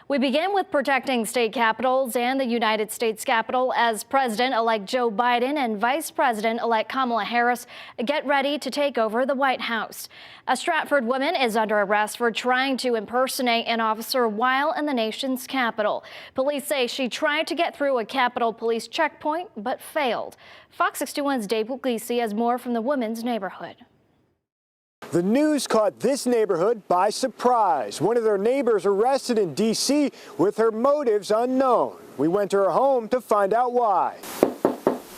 We begin with protecting state capitals and the United States Capitol as President-elect Joe Biden and Vice President-elect Kamala Harris get ready to take over the White House. A Stratford woman is under arrest for trying to impersonate an officer while in the nation's capital. Police say she tried to get through a Capitol Police checkpoint but failed. Fox 61's Dave Puglisi has more from the woman's neighborhood. The news caught this neighborhood by surprise. One of their neighbors arrested in D.C. with her motives unknown. We went to her home to find out why.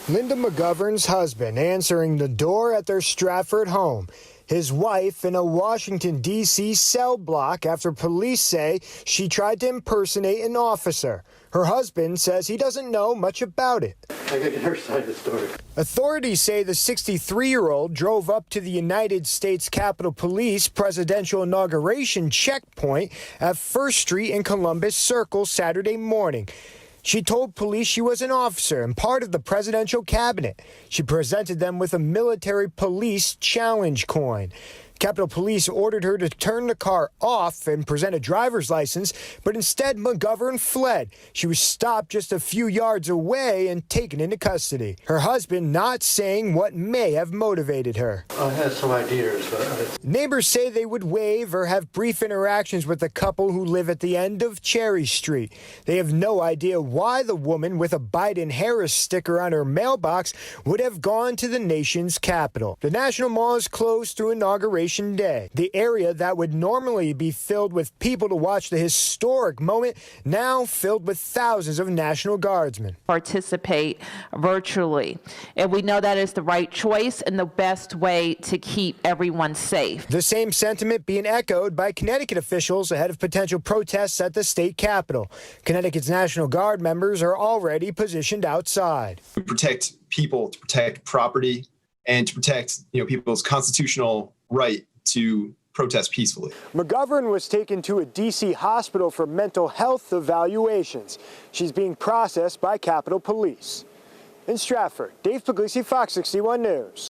Linda MaGovern's husband answering the door at their Stratford home. His wife in a Washington, D.C. cell block after police say she tried to impersonate an officer. Her husband says he doesn't know much about it. I gotta get her side of the story. Authorities say the 63-year-old drove up to the United States Capitol Police presidential inauguration checkpoint at 1st Street and Columbus Circle Saturday morning. She told police she was an officer and part of the presidential cabinet. She presented them with a military police challenge coin. Capitol Police ordered her to turn the car off and present a driver's license, but instead MaGovern fled. She was stopped just a few yards away and taken into custody. Her husband not saying what may have motivated her. I had some ideas, but Neighbors say they would wave or have brief interactions with the couple who live at the end of Cherry Street. They have no idea why the woman with a Biden-Harris sticker on her mailbox would have gone to the nation's capital. The National Mall is closed through Inauguration Day. The area that would normally be filled with people to watch the historic moment now filled with thousands of National Guardsmen. Participate virtually, and we know that is the right choice and the best way to keep everyone safe. The same sentiment being echoed by Connecticut officials ahead of potential protests at the state capitol. Connecticut's National Guard members are already positioned outside. We protect people, to protect property, and to protect people's constitutional right to protest peacefully. MaGovern was taken to a D.C. hospital for mental health evaluations. She's being processed by Capitol Police. In Stratford, Dave Puglisi, Fox 61 News.